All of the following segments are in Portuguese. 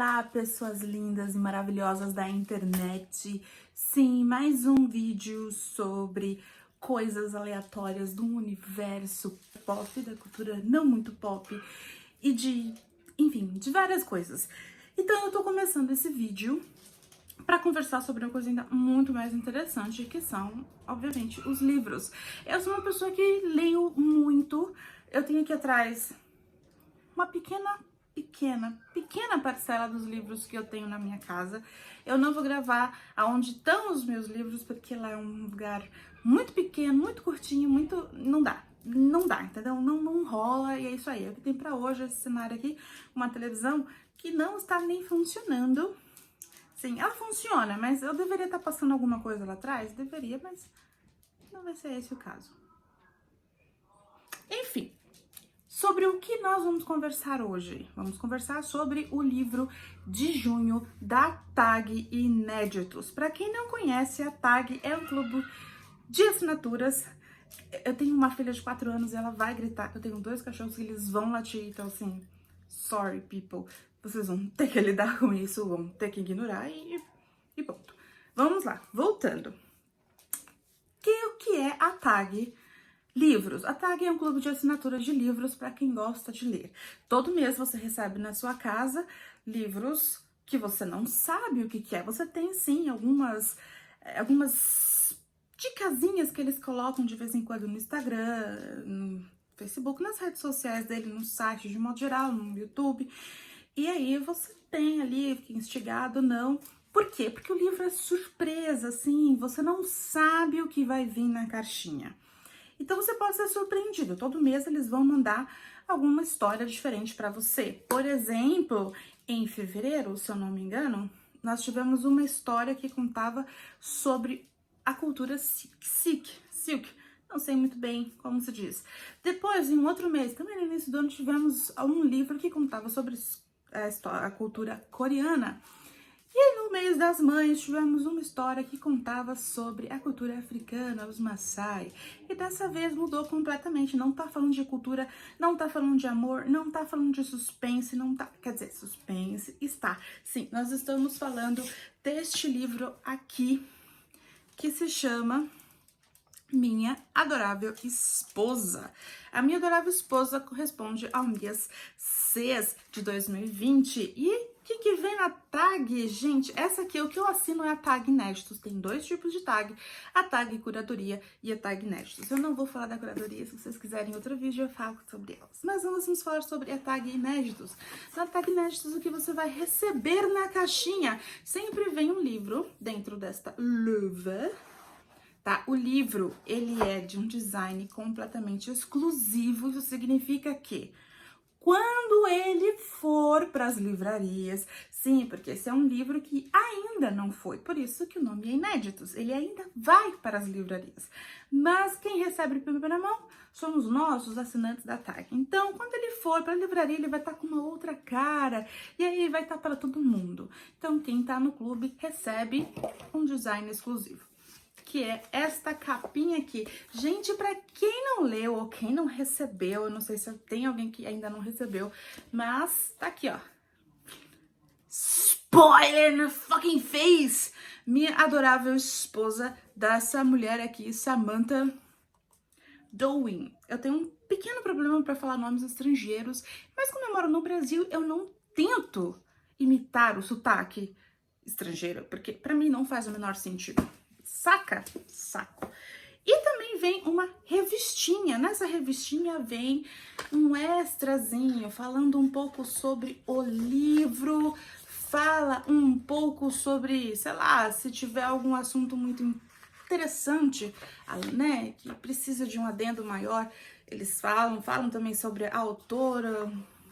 Olá, pessoas lindas e maravilhosas da internet. Sim, mais um vídeo sobre coisas aleatórias do universo pop, da cultura não muito pop e enfim, de várias coisas. Então eu tô começando esse vídeo para conversar sobre uma coisa ainda muito mais interessante, que são, obviamente, os livros. Eu sou uma pessoa que leio muito. Eu tenho aqui atrás uma pequena parcela dos livros que eu tenho na minha casa. Eu não vou gravar aonde estão os meus livros, porque lá é um lugar muito pequeno, muito curtinho, muito... não dá, entendeu? Não rola, e é isso aí. É o que tem pra hoje, esse cenário aqui, uma televisão que não está nem funcionando. Sim, ela funciona, mas eu deveria estar passando alguma coisa lá atrás? Deveria, mas não vai ser esse o caso. Enfim. Sobre o que nós vamos conversar hoje? Vamos conversar sobre o livro de junho da TAG Inéditos. Para quem não conhece, a TAG é um clube de assinaturas. Eu tenho uma filha de 4 anos e ela vai gritar. Eu tenho 2 cachorros que eles vão latir, então assim, sorry people, vocês vão ter que lidar com isso, vão ter que ignorar e ponto. Vamos lá, voltando. O que é a TAG Livros. A TAG é um clube de assinatura de livros para quem gosta de ler. Todo mês você recebe na sua casa livros que você não sabe o que é. Você tem sim algumas dicasinhas que eles colocam de vez em quando no Instagram, no Facebook, nas redes sociais dele, no site de modo geral, no YouTube. E aí você tem ali, fica instigado ou não. Por quê? Porque o livro é surpresa, assim, você não sabe o que vai vir na caixinha. Então você pode ser surpreendido. Todo mês eles vão mandar alguma história diferente para você. Por exemplo, em fevereiro, se eu não me engano, nós tivemos uma história que contava sobre a cultura Sikh. Não sei muito bem como se diz. Depois, em outro mês, também no início do ano, tivemos um livro que contava sobre a cultura coreana. E no mês das mães tivemos uma história que contava sobre a cultura africana, os Maasai. E dessa vez mudou completamente, não tá falando de cultura, não tá falando de amor, não tá falando de suspense, não tá... Quer dizer, suspense está. Sim, nós estamos falando deste livro aqui, que se chama Minha Adorável Esposa. A Minha Adorável Esposa corresponde ao mês 6 de 2020 e o que vem na TAG, gente? Essa aqui, o que eu assino é a TAG Inéditos. Tem 2 tipos de TAG, a TAG Curadoria e a TAG Inéditos. Eu não vou falar da curadoria, se vocês quiserem outro vídeo eu falo sobre elas. Mas vamos falar sobre a TAG Inéditos. Na TAG Inéditos, o que você vai receber na caixinha? Sempre vem um livro dentro desta luva. Tá? O livro, ele é de um design completamente exclusivo, isso significa que quando ele for para as livrarias, sim, porque esse é um livro que ainda não foi, por isso que o nome é Inéditos, ele ainda vai para as livrarias, mas quem recebe em primeira mão somos nós, os assinantes da TAG. Então, quando ele for para a livraria, ele vai estar com uma outra cara, e aí vai estar para todo mundo. Então, quem está no clube recebe um design exclusivo, que é esta capinha aqui. Gente, pra quem não leu ou quem não recebeu, eu não sei se tem alguém que ainda não recebeu, mas tá aqui, ó. Spoiler no fucking face! Minha Adorável Esposa, dessa mulher aqui, Samantha Dowling. Eu tenho um pequeno problema pra falar nomes estrangeiros, mas como eu moro no Brasil, eu não tento imitar o sotaque estrangeiro, porque pra mim não faz o menor sentido. Saca? Saco. E também vem uma revistinha. Nessa revistinha vem um extrazinho falando um pouco sobre o livro, fala um pouco sobre, sei lá, se tiver algum assunto muito interessante, né, que precisa de um adendo maior, eles falam também sobre a autora,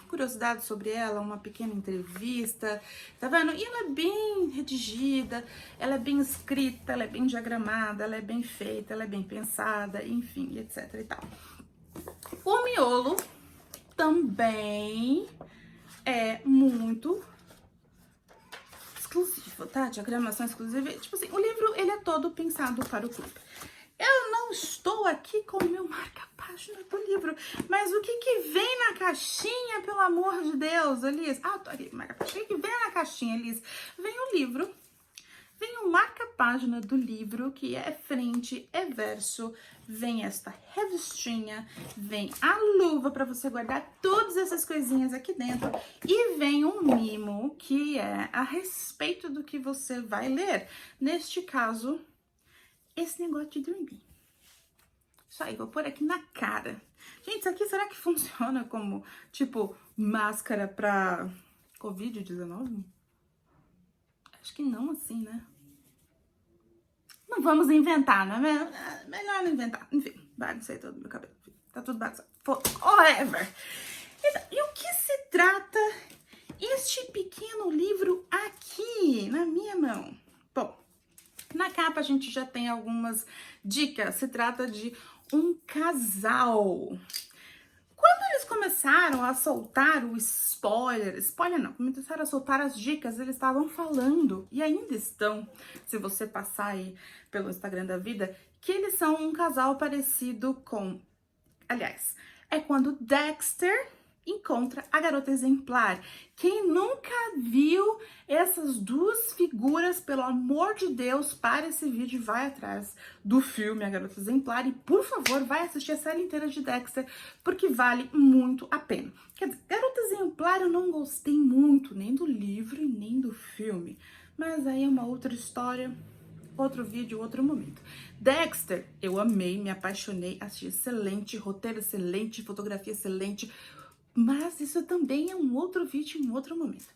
curiosidade sobre ela, uma pequena entrevista, tá vendo? E ela é bem redigida, ela é bem escrita, ela é bem diagramada, ela é bem feita, ela é bem pensada, enfim, etc e tal. O miolo também é muito exclusivo, tá? Diagramação exclusiva, tipo assim, o livro, ele é todo pensado para o clube. Eu não estou aqui com o meu marca-página página do livro. Mas o que que vem na caixinha, pelo amor de Deus, Elis? Ah, tô ali, o que vem na caixinha, Elis? Vem o livro, vem o marca-página do livro, que é frente, é verso, vem esta revistinha, vem a luva para você guardar todas essas coisinhas aqui dentro e vem um mimo que é a respeito do que você vai ler. Neste caso, esse negócio de dormir. Isso aí, vou pôr aqui na cara. Gente, isso aqui será que funciona como, tipo, máscara pra Covid-19? Acho que não assim, né? Não vamos inventar, não é? Melhor não inventar. Enfim, baguncei todo o meu cabelo. Tá tudo bagunçado. Whatever. Então, e o que se trata este pequeno livro aqui na minha mão? Bom, na capa a gente já tem algumas dicas. Se trata de um casal. Quando eles começaram a soltar o spoiler não, começaram a soltar as dicas, eles estavam falando, e ainda estão, se você passar aí pelo Instagram da vida, que eles são um casal parecido com, aliás, é quando Dexter encontra a garota exemplar. Quem nunca viu essas duas figuras, pelo amor de Deus, para esse vídeo e vai atrás do filme A Garota Exemplar e, por favor, vai assistir a série inteira de Dexter, porque vale muito a pena. Quer dizer, Garota Exemplar eu não gostei muito, nem do livro e nem do filme, mas aí é uma outra história, outro vídeo, outro momento. Dexter, eu amei, me apaixonei, achei excelente, roteiro excelente, fotografia excelente, mas isso também é um outro vídeo, um outro momento.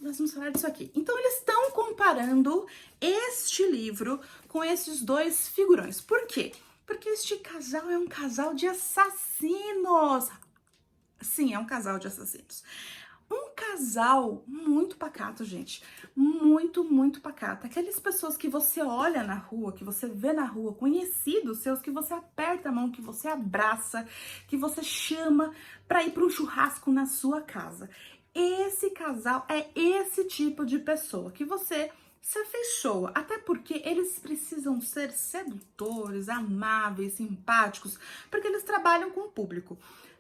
Nós vamos falar disso aqui. Então, eles estão comparando este livro com esses dois figurões. Por quê? Porque este casal é um casal de assassinos. Sim, é um casal de assassinos. Um casal muito pacato, gente. Muito, muito pacato. Aquelas pessoas que você olha na rua, que você vê na rua, conhecidos seus, que você aperta a mão, que você abraça, que você chama para ir para um churrasco na sua casa. Esse casal é esse tipo de pessoa que você se afeiçoa, até porque eles precisam ser sedutores, amáveis, simpáticos, porque eles trabalham com o público.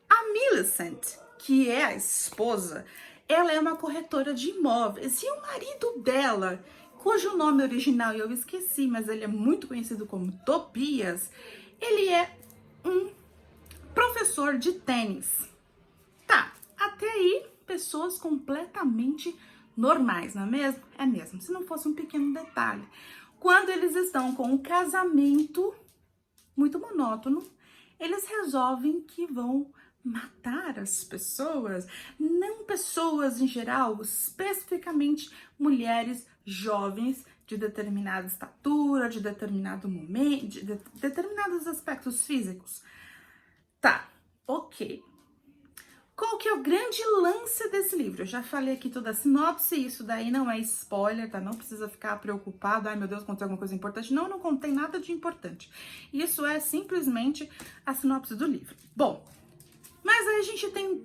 A Millicent, que é a esposa, ela é uma corretora de imóveis e o marido dela, cujo nome original eu esqueci, mas ele é muito conhecido como Tobias, ele é um professor de tênis. Tá, até aí, pessoas completamente normais, não é mesmo? É mesmo, se não fosse um pequeno detalhe. Quando eles estão com um casamento muito monótono, eles resolvem que vão matar as pessoas, não pessoas em geral, especificamente mulheres jovens de determinada estatura, de determinado momento, de determinados aspectos físicos. Tá, ok. Qual que é o grande lance desse livro? Eu já falei aqui toda a sinopse, isso daí não é spoiler, tá? Não precisa ficar preocupado, ai meu Deus, contei alguma coisa importante. Não, eu não contei nada de importante. Isso é simplesmente a sinopse do livro. Bom, mas aí a gente tem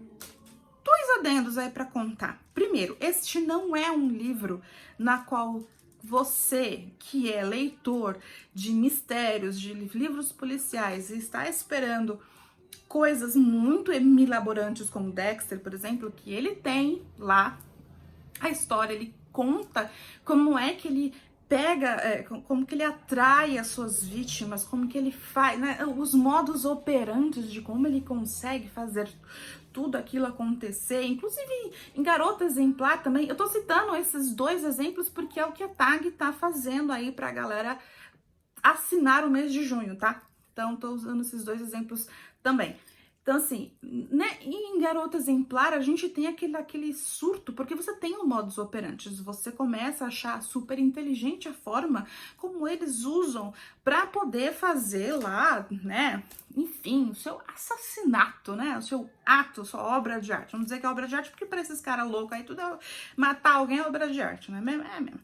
dois adendos aí para contar. Primeiro, este não é um livro na qual você, que é leitor de mistérios, de livros policiais e está esperando coisas muito milaborantes como Dexter, por exemplo, que ele tem lá a história, ele conta como é que ele pega, como que ele atrai as suas vítimas, como que ele faz, né, os modos operantes de como ele consegue fazer tudo aquilo acontecer, inclusive em Garota Exemplar também. Eu tô citando esses dois exemplos porque é o que a TAG tá fazendo aí pra galera assinar o mês de junho, tá? Então, tô usando esses dois exemplos também. Então, assim, né, em Garota Exemplar, a gente tem aquele surto, porque você tem o modus operandi, você começa a achar super inteligente a forma como eles usam para poder fazer lá, né, enfim, o seu assassinato, né, o seu ato, sua obra de arte. Vamos dizer que é obra de arte, porque para esses caras loucos aí, tudo matar alguém é obra de arte, não é mesmo? É mesmo.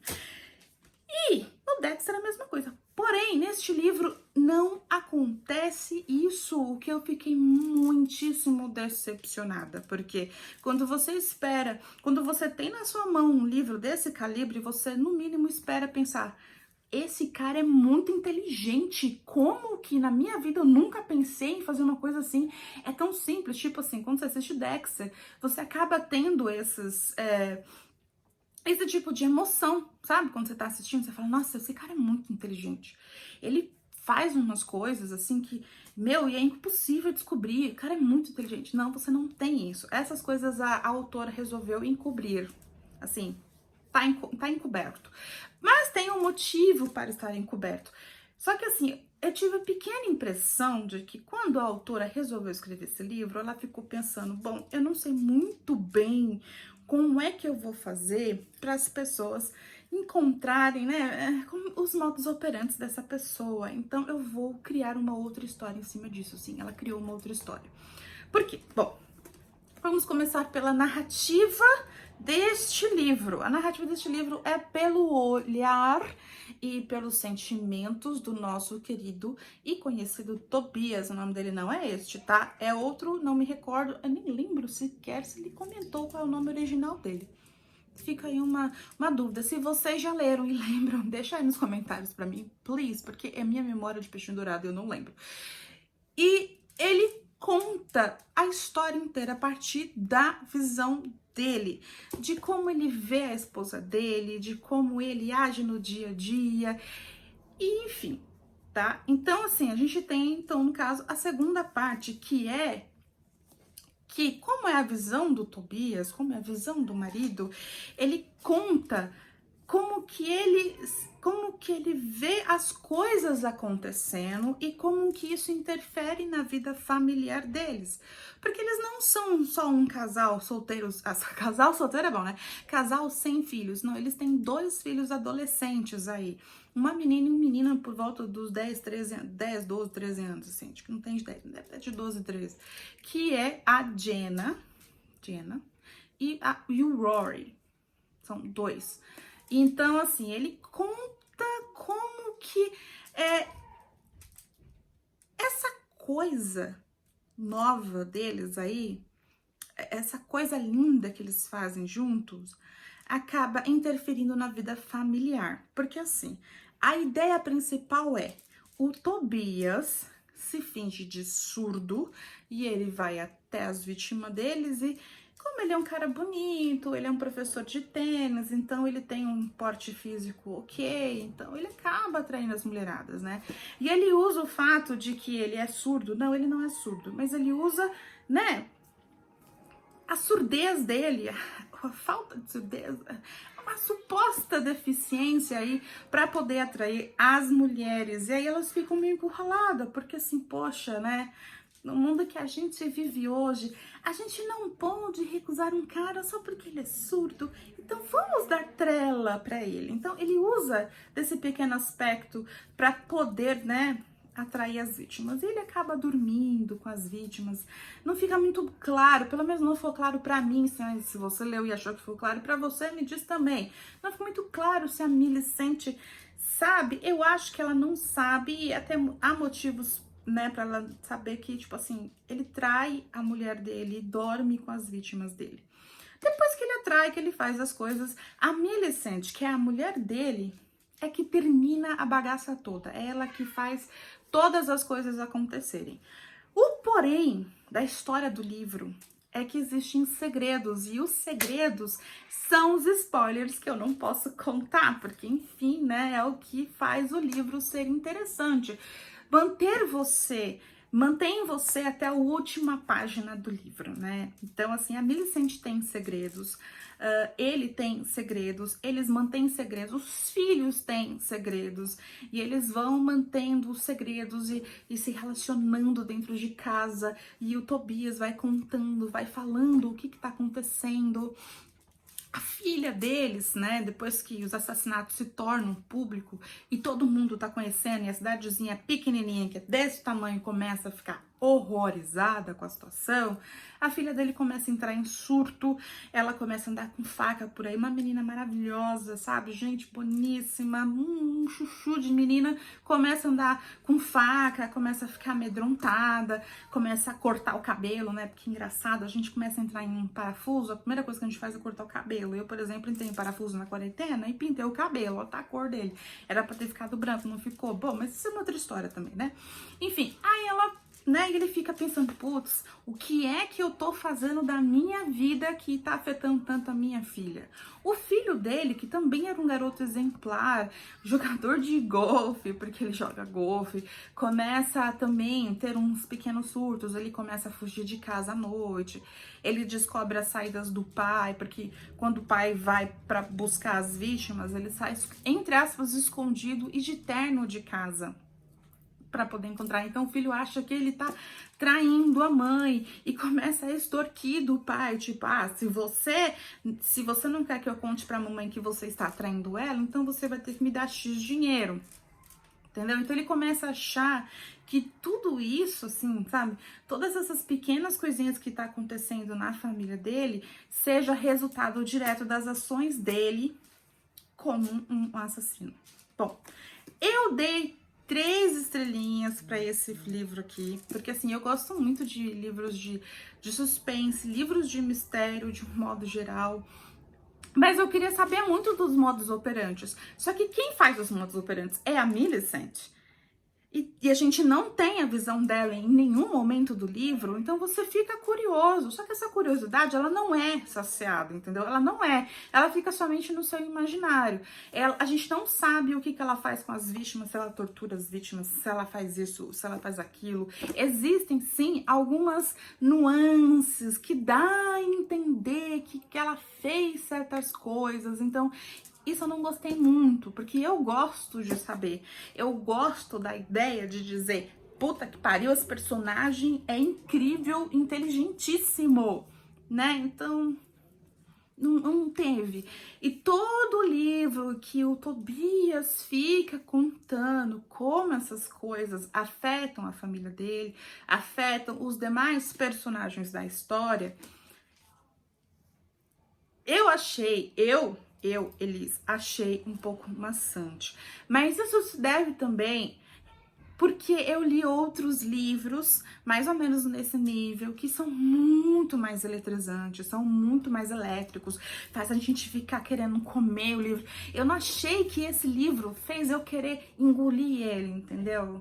E no Dexter é a mesma coisa. Porém, neste livro não acontece isso, o que eu fiquei muitíssimo decepcionada, porque quando você espera, quando você tem na sua mão um livro desse calibre, você no mínimo espera pensar, esse cara é muito inteligente. Como que na minha vida eu nunca pensei em fazer uma coisa assim? É tão simples, tipo assim, quando você assiste Dexter, você acaba tendo esse tipo de emoção, sabe? Quando você tá assistindo, você fala, nossa, esse cara é muito inteligente. Ele faz umas coisas assim que, meu, e é impossível descobrir. O cara é muito inteligente. Não, você não tem isso. Essas coisas a autora resolveu encobrir. Assim, tá encoberto. Mas tem um motivo para estar encoberto. Só que assim, eu tive a pequena impressão de que quando a autora resolveu escrever esse livro, ela ficou pensando, bom, eu não sei muito bem como é que eu vou fazer para as pessoas encontrarem, né, os modus operantes dessa pessoa. Então eu vou criar uma outra história em cima disso, sim. Ela criou uma outra história. Por quê? Bom, vamos começar pela narrativa deste livro. A narrativa deste livro é pelo olhar e pelos sentimentos do nosso querido e conhecido Tobias. O nome dele não é este, tá? É outro, não me recordo, eu nem lembro sequer se ele comentou qual é o nome original dele. Fica aí uma dúvida. Se vocês já leram e lembram, deixa aí nos comentários pra mim, please, porque é minha memória de peixe dourado, eu não lembro. E ele conta a história inteira a partir da visão dele, de como ele vê a esposa dele, de como ele age no dia a dia, e enfim, tá? Então, assim, a gente tem, então, no caso, a segunda parte, que é que, como é a visão do Tobias, como é a visão do marido, ele conta como que ele vê as coisas acontecendo e como que isso interfere na vida familiar deles. Porque eles não são só um casal solteiro, casal solteiro é bom, né? Casal sem filhos, não, eles têm 2 filhos adolescentes aí. Uma menina e um menino por volta dos 10, 12, 13 anos, assim, acho que não tem de 10, deve ter de 12, 13, que é a Jenna e o Rory, são 2. Então, assim, ele conta como que essa coisa nova deles aí, essa coisa linda que eles fazem juntos, acaba interferindo na vida familiar. Porque, assim, a ideia principal é o Tobias se finge de surdo e ele vai até as vítimas deles e como ele é um cara bonito, ele é um professor de tênis, então ele tem um porte físico ok, então ele acaba atraindo as mulheradas, né? E ele usa o fato de que ele é surdo, não, ele não é surdo, mas ele usa, né, a surdez dele, a falta de surdez, uma suposta deficiência aí para poder atrair as mulheres. E aí elas ficam meio encurraladas, porque assim, poxa, né? No mundo que a gente vive hoje, a gente não pode recusar um cara só porque ele é surdo. Então vamos dar trela para ele. Então ele usa desse pequeno aspecto para poder, né, atrair as vítimas. E ele acaba dormindo com as vítimas. Não fica muito claro, pelo menos não ficou claro para mim. Se você leu e achou que ficou claro para você, me diz também. Não ficou muito claro se a Millicent sabe. Eu acho que ela não sabe e até há motivos, né, pra ela saber que, tipo assim, ele trai a mulher dele e dorme com as vítimas dele. Depois que ele atrai, que ele faz as coisas, a Millicent, que é a mulher dele, é que termina a bagaça toda. É ela que faz todas as coisas acontecerem. O porém da história do livro é que existem segredos, e os segredos são os spoilers que eu não posso contar, porque, enfim, né, é o que faz o livro ser interessante. Mantém você até a última página do livro, né? Então, assim, a Millicent tem segredos, ele tem segredos, eles mantêm segredos, os filhos têm segredos, e eles vão mantendo os segredos e se relacionando dentro de casa, e o Tobias vai contando, vai falando o que tá acontecendo. A filha deles, né, depois que os assassinatos se tornam público e todo mundo tá conhecendo, e a cidadezinha pequenininha, que é desse tamanho, começa a ficar horrorizada com a situação, a filha dele começa a entrar em surto, ela começa a andar com faca por aí, uma menina maravilhosa, sabe? Gente boníssima, um chuchu de menina, começa a andar com faca, começa a ficar amedrontada, começa a cortar o cabelo, né? Porque engraçado, a gente começa a entrar em um parafuso, a primeira coisa que a gente faz é cortar o cabelo. Eu, por exemplo, entrei em parafuso na quarentena e pintei o cabelo, ó, tá a cor dele. Era pra ter ficado branco, não ficou? Bom, mas isso é uma outra história também, né? Enfim, aí ela, né, e ele fica pensando, putz, o que é que eu tô fazendo da minha vida que tá afetando tanto a minha filha? O filho dele, que também era um garoto exemplar, jogador de golfe, porque ele joga golfe, começa a também ter uns pequenos surtos, ele começa a fugir de casa à noite, ele descobre as saídas do pai, porque quando o pai vai para buscar as vítimas, ele sai, entre aspas, escondido e de terno de casa para poder encontrar. Então o filho acha que ele tá traindo a mãe e começa a extorquir do pai, tipo, ah, se você não quer que eu conte pra mamãe que você está traindo ela, então você vai ter que me dar X dinheiro. Entendeu? Então ele começa a achar que tudo isso, assim, sabe? Todas essas pequenas coisinhas que tá acontecendo na família dele seja resultado direto das ações dele como um assassino. Bom, eu dei 3 estrelinhas para esse livro aqui, porque assim, eu gosto muito de livros de suspense, livros de mistério de um modo geral, mas eu queria saber muito dos modus operantes. Só que quem faz os modus operantes é a Millicent. E a gente não tem a visão dela em nenhum momento do livro, então você fica curioso. Só que essa curiosidade, ela não é saciada, entendeu? Ela não é. Ela fica somente no seu imaginário. A gente não sabe o que ela faz com as vítimas, se ela tortura as vítimas, se ela faz isso, se ela faz aquilo. Existem, sim, algumas nuances que dá a entender que ela fez certas coisas. Então, isso eu não gostei muito, porque eu gosto de saber. Eu gosto da ideia de dizer, puta que pariu, esse personagem é incrível, inteligentíssimo, né? Então, não teve. E todo livro que o Tobias fica contando como essas coisas afetam a família dele, afetam os demais personagens da história, Elis, achei um pouco maçante. Mas isso se deve também porque eu li outros livros, mais ou menos nesse nível, que são muito mais eletrizantes, são muito mais elétricos, faz a gente ficar querendo comer o livro. Eu não achei que esse livro fez eu querer engolir ele, entendeu?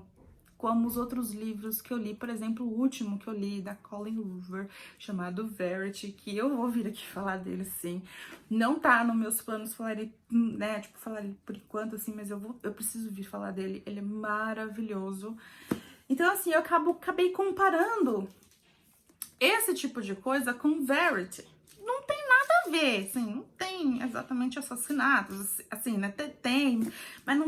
Como os outros livros que eu li, por exemplo, o último que eu li da Colleen Hoover, chamado Verity, que eu vou vir aqui falar dele, sim. Não tá nos meus planos falar, né, tipo, falar por enquanto, assim, mas eu preciso vir falar dele. Ele é maravilhoso. Então, assim, eu acabei comparando esse tipo de coisa com Verity. Não tem nada a ver, assim, não tem exatamente assassinatos, assim, né, tem, mas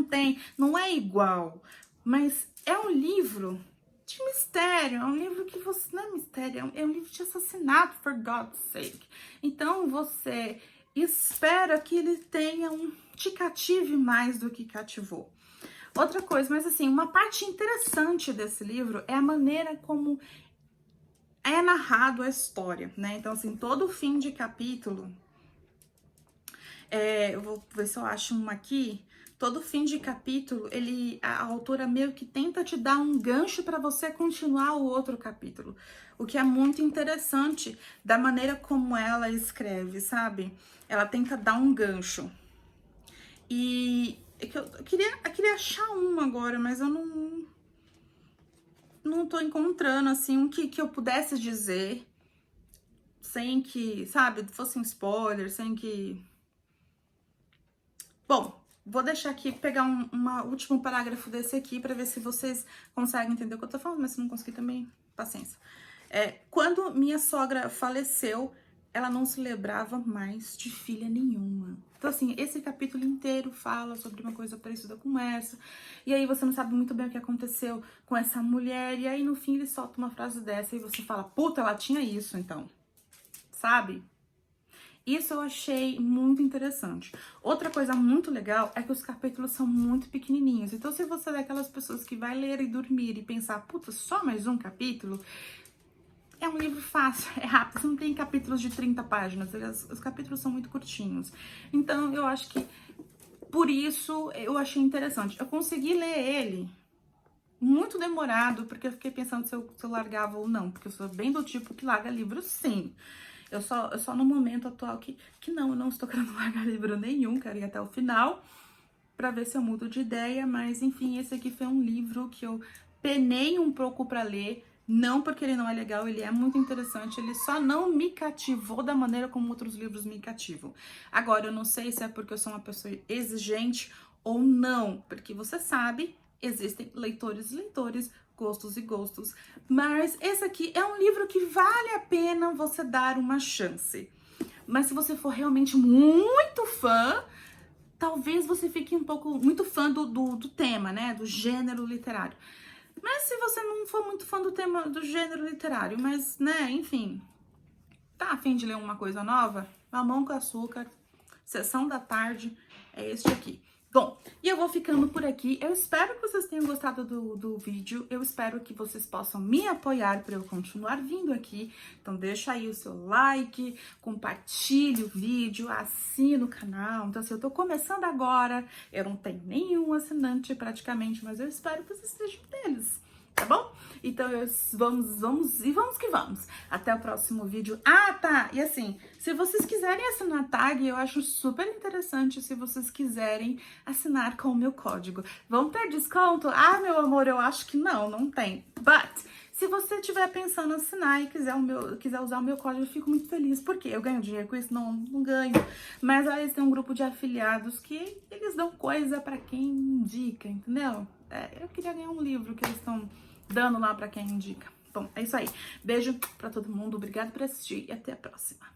não é igual. Mas é um livro de mistério, é um livro que você... Não é mistério, é um livro de assassinato, for God's sake. Então você espera que ele te cative mais do que cativou. Outra coisa, mas assim, uma parte interessante desse livro é a maneira como é narrado a história, né? Então, assim, todo fim de capítulo... eu vou ver se eu acho uma aqui. Todo fim de capítulo, a autora meio que tenta te dar um gancho para você continuar o outro capítulo. O que é muito interessante da maneira como ela escreve, sabe? Ela tenta dar um gancho. E eu queria achar um agora, mas eu não tô encontrando, assim, um que eu pudesse dizer sem que, sabe, fosse um spoiler, sem que... Bom, vou deixar aqui, pegar um último parágrafo desse aqui para ver se vocês conseguem entender o que eu tô falando, mas se não conseguir também, paciência. Quando minha sogra faleceu, ela não se lembrava mais de filha nenhuma. Então, assim, esse capítulo inteiro fala sobre uma coisa parecida com essa, e aí você não sabe muito bem o que aconteceu com essa mulher, e aí no fim ele solta uma frase dessa e você fala, puta, ela tinha isso, então, sabe? Isso eu achei muito interessante. Outra coisa muito legal é que os capítulos são muito pequenininhos. Então, se você é daquelas pessoas que vai ler e dormir e pensar, puta, só mais um capítulo, é um livro fácil, é rápido. Você não tem capítulos de 30 páginas, os capítulos são muito curtinhos. Então, eu acho que por isso eu achei interessante. Eu consegui ler ele muito demorado, porque eu fiquei pensando se eu largava ou não, porque eu sou bem do tipo que larga livro sim. Eu só no momento atual que não, eu não estou querendo largar livro nenhum, quero ir até o final pra ver se eu mudo de ideia, mas enfim, esse aqui foi um livro que eu penei um pouco pra ler, não porque ele não é legal, ele é muito interessante, ele só não me cativou da maneira como outros livros me cativam. Agora, eu não sei se é porque eu sou uma pessoa exigente ou não, porque você sabe, existem leitores e leitores, gostos e gostos, mas esse aqui é um livro que vale a pena você dar uma chance. Mas se você for realmente muito fã, talvez você fique um pouco muito fã do tema, né? Do gênero literário. Mas se você não for muito fã do tema do gênero literário, mas, né, enfim, tá a fim de ler uma coisa nova? Mamão com Açúcar, Sessão da Tarde, é este aqui. Bom, e eu vou ficando por aqui. Eu espero que vocês tenham gostado do vídeo. Eu espero que vocês possam me apoiar para eu continuar vindo aqui. Então deixa aí o seu like, compartilhe o vídeo, assine o canal. Então se eu tô começando agora, eu não tenho nenhum assinante praticamente, mas eu espero que vocês sejam deles. Tá bom? Então, vamos que vamos. Até o próximo vídeo. Ah, tá! E assim, se vocês quiserem assinar a tag, eu acho super interessante se vocês quiserem assinar com o meu código. Vão ter desconto? Ah, meu amor, eu acho que não tem. But, se você estiver pensando em assinar e quiser usar o meu código, eu fico muito feliz. Porque eu ganho dinheiro com isso? Não ganho. Mas aí eles têm um grupo de afiliados que eles dão coisa pra quem indica, entendeu? Eu queria ganhar um livro que eles estão dando lá pra quem indica. Bom, é isso aí. Beijo pra todo mundo, obrigado por assistir e até a próxima.